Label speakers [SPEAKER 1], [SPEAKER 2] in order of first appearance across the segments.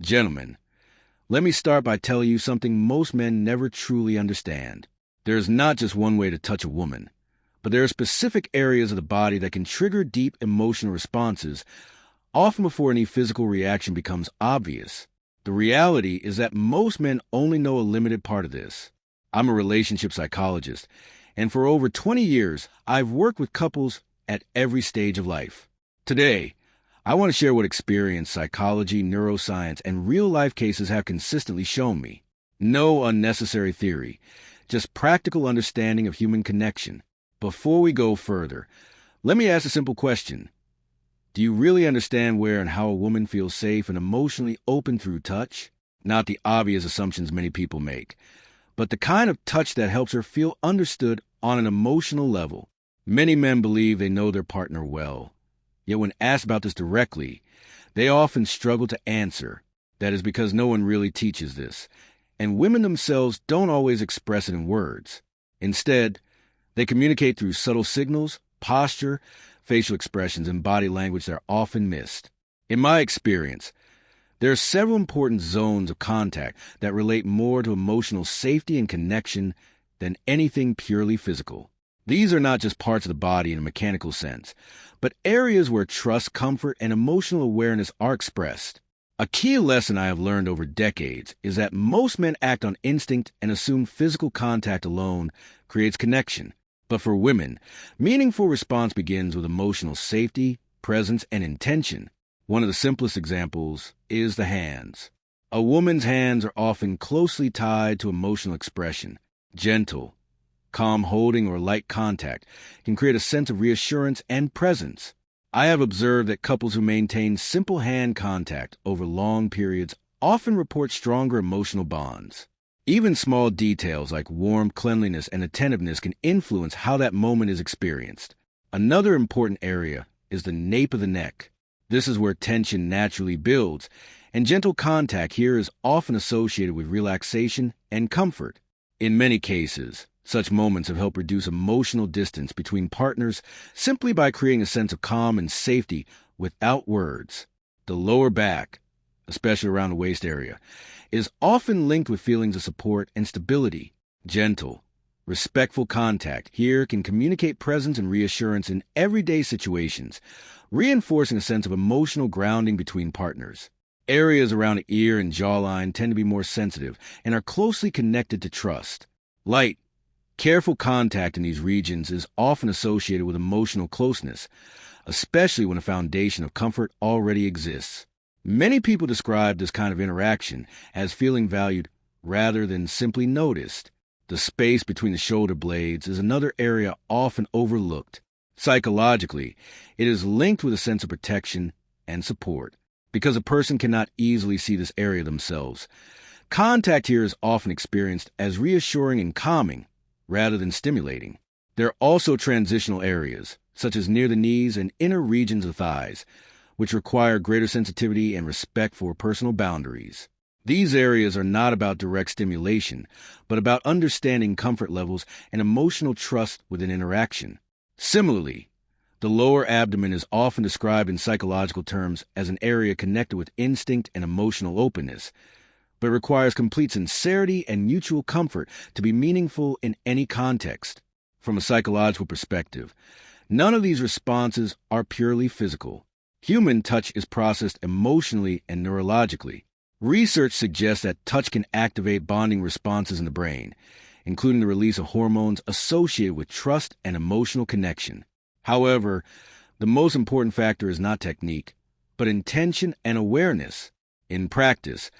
[SPEAKER 1] Gentlemen, let me start by telling you something most men never truly understand. There's not just one way to touch a woman, but there are specific areas of the body that can trigger deep emotional responses, often before any physical reaction becomes obvious. The reality is that most men only know a limited part of this. I'm a relationship psychologist, and for over 20 years, I've worked with couples at every stage of life. Today, I want to share what experience, psychology, neuroscience, and real-life cases have consistently shown me. No unnecessary theory, just practical understanding of human connection. Before we go further, let me ask a simple question. Do you really understand where and how a woman feels safe and emotionally open through touch? Not the obvious assumptions many people make, but the kind of touch that helps her feel understood on an emotional level. Many men believe they know their partner well. Yet when asked about this directly, they often struggle to answer. That is because no one really teaches this, and women themselves don't always express it in words. Instead, they communicate through subtle signals, posture, facial expressions, and body language that are often missed. In my experience, there are several important zones of contact that relate more to emotional safety and connection than anything purely physical. These are not just parts of the body in a mechanical sense, but areas where trust, comfort, and emotional awareness are expressed. A key lesson I have learned over decades is that most men act on instinct and assume physical contact alone creates connection. But for women, meaningful response begins with emotional safety, presence, and intention. One of the simplest examples is the hands. A woman's hands are often closely tied to emotional expression. Gentle, calm holding or light contact can create a sense of reassurance and presence. I have observed that couples who maintain simple hand contact over long periods often report stronger emotional bonds. Even small details like warmth, cleanliness, and attentiveness can influence how that moment is experienced. Another important area is the nape of the neck. This is where tension naturally builds, and gentle contact here is often associated with relaxation and comfort. In many cases, such moments have helped reduce emotional distance between partners simply by creating a sense of calm and safety without words. The lower back, especially around the waist area, is often linked with feelings of support and stability. Gentle, respectful contact here can communicate presence and reassurance in everyday situations, reinforcing a sense of emotional grounding between partners. Areas around the ear and jawline tend to be more sensitive and are closely connected to trust. Light, careful contact in these regions is often associated with emotional closeness, especially when a foundation of comfort already exists. Many people describe this kind of interaction as feeling valued rather than simply noticed. The space between the shoulder blades is another area often overlooked. Psychologically, it is linked with a sense of protection and support. Because a person cannot easily see this area themselves, contact here is often experienced as reassuring and calming, rather than stimulating. There are also transitional areas, such as near the knees and inner regions of thighs, which require greater sensitivity and respect for personal boundaries. These areas are not about direct stimulation, but about understanding comfort levels and emotional trust within interaction. Similarly, the lower abdomen is often described in psychological terms as an area connected with instinct and emotional openness, but requires complete sincerity and mutual comfort to be meaningful in any context. From a psychological perspective, none of these responses are purely physical. Human touch is processed emotionally and neurologically. Research suggests that touch can activate bonding responses in the brain, including the release of hormones associated with trust and emotional connection. However, the most important factor is not technique, but intention and awareness. In practice,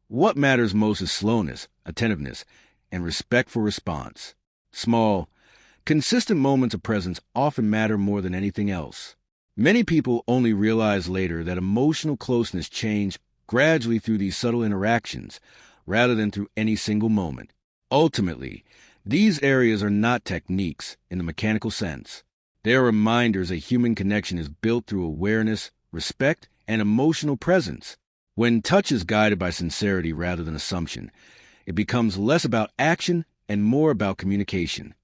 [SPEAKER 1] what matters most is slowness, attentiveness, and respectful response. Small, consistent moments of presence often matter more than anything else. Many people only realize later that emotional closeness changed gradually through these subtle interactions, rather than through any single moment. Ultimately, these areas are not techniques in the mechanical sense. They are reminders that human connection is built through awareness, respect, and emotional presence. When touch is guided by sincerity rather than assumption, it becomes less about action and more about communication.